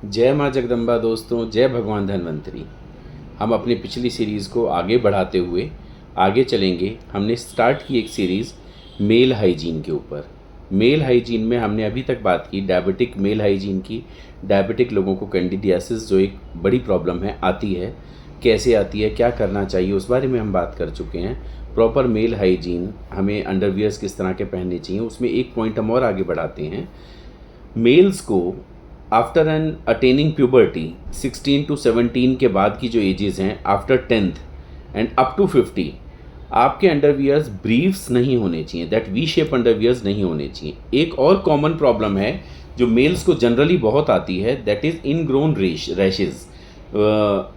जय माँ जगदम्बा दोस्तों, जय भगवान धन्वंतरी। हम अपनी पिछली सीरीज़ को आगे बढ़ाते हुए आगे चलेंगे। हमने स्टार्ट की एक सीरीज़ मेल हाइजीन के ऊपर। मेल हाइजीन में हमने अभी तक बात की डायबिटिक मेल हाइजीन की। डायबिटिक लोगों को कैंडिडियासिस जो एक बड़ी प्रॉब्लम है आती है, कैसे आती है, क्या करना चाहिए, उस बारे में हम बात कर चुके हैं। प्रॉपर मेल हाइजीन, हमें अंडरवियर्स किस तरह के पहनने चाहिए, उसमें एक पॉइंट हम और आगे बढ़ाते हैं। मेल्स को after an attaining puberty 16 to 17 के बाद की जो एजेस हैं, after 10th and up to 50, आपके अंडरवियर्स ब्रीफ्स नहीं होने चाहिए, दैट वी शेप अंडरवियर्स नहीं होने चाहिए। एक और कॉमन प्रॉब्लम है जो मेल्स को जनरली बहुत आती है, that is ingrown rashes.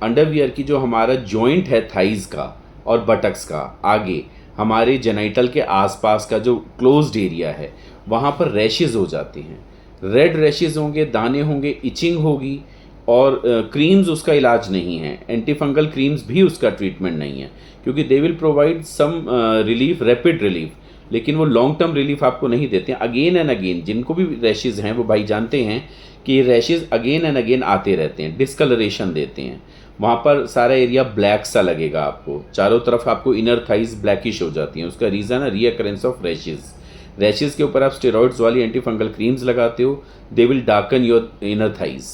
Underwear की जो हमारा जॉइंट है थाइज का और बटक्स का, आगे हमारे जेनाइटल के आसपास का जो क्लोज्ड एरिया है, वहाँ पर रैशेज हो जाते हैं। रेड रैशेज होंगे, दाने होंगे, इचिंग होगी, और क्रीम्स उसका इलाज नहीं है। एंटी फंगल क्रीम्स भी उसका ट्रीटमेंट नहीं है, क्योंकि they will provide some relief, rapid relief, लेकिन वो लॉन्ग टर्म रिलीफ आपको नहीं देते हैं। अगेन एंड अगेन जिनको भी रैशेज हैं वो भाई जानते हैं कि ये रैशेज अगेन एंड अगेन आते रहते हैं, डिस्कलरेशन देते हैं। वहाँ पर सारा एरिया ब्लैक सा लगेगा आपको, चारों तरफ आपको इनर थाइज ब्लैकिश हो जाती हैं। उसका रीज़न है रीअकरेंस ऑफ रैशेज। रैशेज के ऊपर आप स्टेरॉइड्स वाली एंटी फंगल क्रीम्स लगाते हो, they will darken your inner thighs,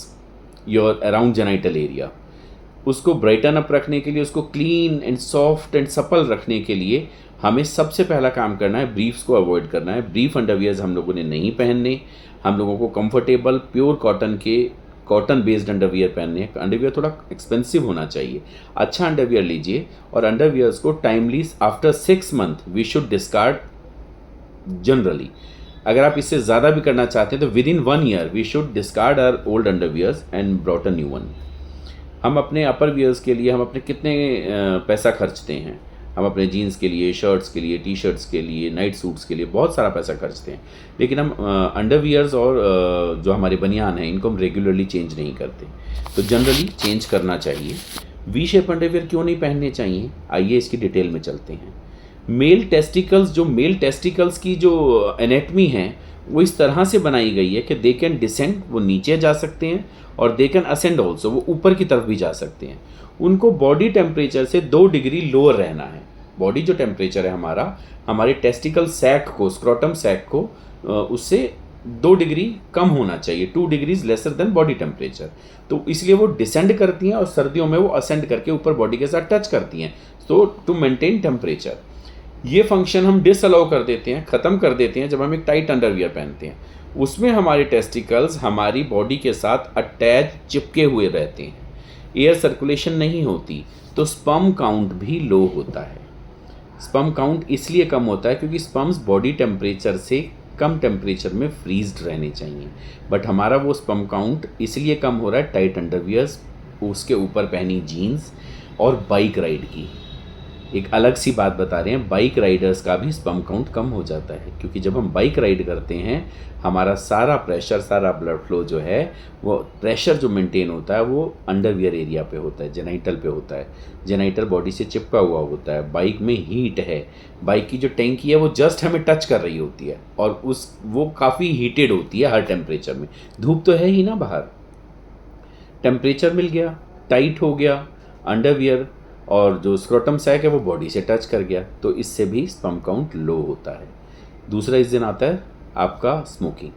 your around genital area. उसको ब्राइटन अप रखने के लिए, उसको clean and soft and supple रखने के लिए हमें सबसे पहला काम करना है ब्रीफ्स को अवॉइड करना है। ब्रीफ अंडरवियर्स हम लोगों ने नहीं पहनने। हम लोगों को comfortable pure cotton based underwear पहनने हैं। अंडरवियर थोड़ा एक्सपेंसिव होना चाहिए, अच्छा अंडरवियर लीजिए। और अंडरवियर्स को timely after 6 month we should discard generally. अगर आप इससे ज़्यादा भी करना चाहते हैं तो within 1 year we should discard our old underwears and brought a new one. हम अपने अपर वियर्स के लिए हम अपने कितने पैसा खर्चते हैं? हम अपने जीन्स के लिए, शर्ट्स के लिए, टी शर्ट्स के लिए, नाइट सूट्स के लिए बहुत सारा पैसा खर्चते हैं, लेकिन हम अंडरवियर्स और जो हमारे बनियान हैं इनको हम रेगुलरली चेंज नहीं करते। तो जनरली चेंज करना चाहिए। वी शेप अंडरवियर क्यों नहीं पहनने चाहिए, आइए इसकी डिटेल में चलते हैं। मेल टेस्टिकल्स की जो एनेटमी है वो इस तरह से बनाई गई है कि दे कैन डिसेंड, वो नीचे जा सकते हैं, और दे कैन असेंड ऑल्सो, वो ऊपर की तरफ भी जा सकते हैं। उनको बॉडी टेम्परेचर से 2 डिग्री लोअर रहना है। बॉडी जो टेम्परेचर है हमारा, हमारे टेस्टिकल सैक को, स्क्रोटम सैक को, उससे 2 डिग्री कम होना चाहिए, 2 degrees lesser than body temperature. तो इसलिए वो डिसेंड करती हैं और सर्दियों में वो असेंड करके ऊपर बॉडी के साथ टच करती हैं, तो टू मेंटेन टेम्परेचर। ये फंक्शन हम डिसअलाउ कर देते हैं, ख़त्म कर देते हैं जब हम एक टाइट अंडरवियर पहनते हैं। उसमें हमारे टेस्टिकल्स हमारी बॉडी के साथ अटैच, चिपके हुए रहते हैं, एयर सर्कुलेशन नहीं होती, तो स्पर्म काउंट भी लो होता है। स्पर्म काउंट इसलिए कम होता है क्योंकि स्पर्म्स बॉडी टेम्परेचर से कम टेम्परेचर में फ्रीज्ड रहने चाहिए, बट हमारा वो स्पर्म काउंट इसलिए कम हो रहा है टाइट अंडरवियर्स, उसके ऊपर पहनी जीन्स और बाइक राइड की। एक अलग सी बात बता रहे हैं, बाइक राइडर्स का भी स्पर्म काउंट कम हो जाता है, क्योंकि जब हम बाइक राइड करते हैं हमारा सारा प्रेशर, सारा ब्लड फ्लो जो है, वो प्रेशर जो मेंटेन होता है वो अंडरवियर एरिया पे होता है, जेनाइटल पे होता है। जेनाइटल बॉडी से चिपका हुआ होता है। बाइक में हीट है, बाइक की जो टैंकी है वो जस्ट हमें टच कर रही होती है, और वो काफ़ी हीटेड होती है हर टेम्परेचर में। धूप तो है ही ना बाहर, टेम्परेचर मिल गया, टाइट हो गया अंडरवियर, और जो स्क्रोटम सैक है वो बॉडी से टच कर गया, तो इससे भी स्पर्म काउंट लो होता है। दूसरा इस दिन आता है आपका smoking,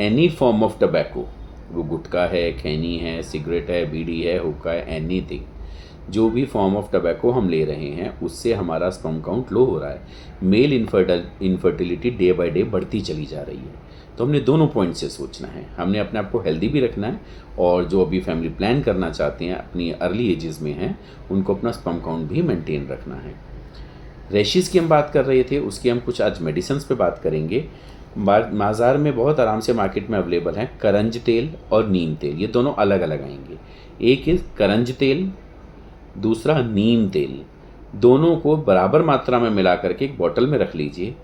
any form of tobacco, वो गुटखा है, खैनी है, सिगरेट है, बीड़ी है, हुक्का है, एनीथिंग, जो भी फॉर्म ऑफ टबैको हम ले रहे हैं उससे हमारा स्पर्म काउंट लो हो रहा है। Male infertility day by day बढ़ती चली जा रही है। तो हमने दोनों पॉइंट से सोचना है, हमने अपने आप को हेल्दी भी रखना है, और जो अभी फैमिली प्लान करना चाहते हैं, अपनी अर्ली एजेस में हैं, उनको अपना स्पर्म काउंट भी मेंटेन रखना है। रैशेज़ की हम बात कर रहे थे, उसकी हम कुछ आज मेडिसिन्स पे बात करेंगे। बाज़ार में बहुत आराम से मार्केट में अवेलेबल हैं करंज तेल और नीम तेल, ये दोनों अलग अलग आएंगे। एक इज़ करंज तेल, दूसरा नीम तेल। दोनों को बराबर मात्रा में मिला करके एक बॉटल में रख लीजिए,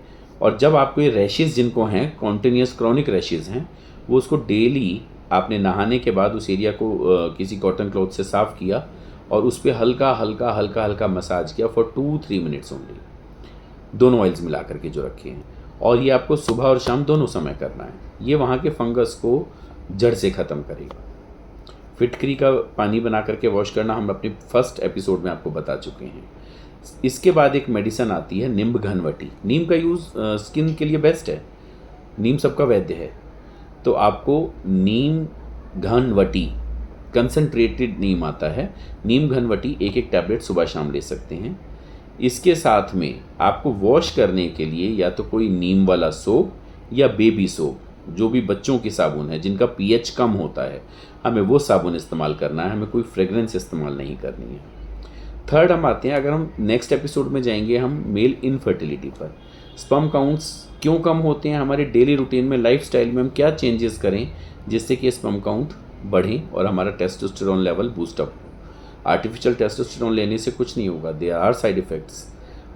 और जब आपको ये रैशेज़ जिनको हैं, कॉन्टिन्यूस क्रॉनिक रैशेज़ हैं, वो उसको डेली आपने नहाने के बाद उस एरिया को किसी कॉटन क्लॉथ से साफ़ किया और उस पर हल्का हल्का हल्का हल्का मसाज किया फॉर 2-3 मिनट्स ओनली, दोनों ऑयल्स मिला करके जो रखे हैं। और ये आपको सुबह और शाम दोनों समय करना है। ये वहाँ के फंगस को जड़ से ख़त्म करेगा। फिटकरी का पानी बना करके वॉश करना हम अपने फर्स्ट एपिसोड में आपको बता चुके हैं। इसके बाद एक मेडिसिन आती है नीम घनवटी। नीम का यूज़ स्किन के लिए बेस्ट है, नीम सबका वैद्य है। तो आपको नीम घनवटी, कंसनट्रेटेड नीम आता है, नीम घनवटी एक एक टैबलेट सुबह शाम ले सकते हैं। इसके साथ में आपको वॉश करने के लिए या तो कोई नीम वाला सोप या बेबी सोप, जो भी बच्चों की साबुन है जिनका पीएच कम होता है, हमें वो साबुन इस्तेमाल करना है, हमें कोई फ्रेगरेंस इस्तेमाल नहीं करनी है। थर्ड हम आते हैं, अगर हम नेक्स्ट एपिसोड में जाएंगे हम मेल इनफर्टिलिटी पर। स्पर्म काउंट्स क्यों कम होते हैं, हमारे डेली रूटीन में, लाइफस्टाइल में हम क्या चेंजेस करें जिससे कि स्पर्म काउंट बढ़ें और हमारा टेस्टोस्टेरोन लेवल बूस्ट अप हो। आर्टिफिशियल टेस्टोस्टेरोन लेने से कुछ नहीं होगा, देयर आर साइड इफ़ेक्ट्स।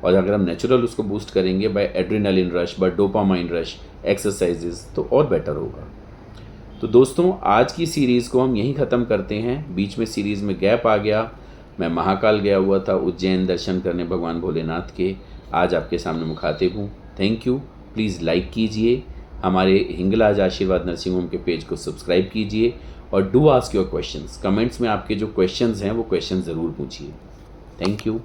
और अगर हम नेचुरल उसको बूस्ट करेंगे by adrenaline rush, by dopamine rush, exercises, तो और बेटर होगा। तो दोस्तों आज की सीरीज़ को हम यहीं ख़त्म करते हैं। बीच में सीरीज़ में गैप आ गया, मैं महाकाल गया हुआ था उज्जैन दर्शन करने भगवान भोलेनाथ के। आज आपके सामने मुखातिब हूँ। Thank you. प्लीज़ लाइक कीजिए, हमारे हिंगलाज आशीर्वाद नर्सिंग होम के पेज को सब्सक्राइब कीजिए और do ask your questions. Comments में आपके जो क्वेश्चंस हैं वो क्वेश्चन ज़रूर पूछिए। Thank you.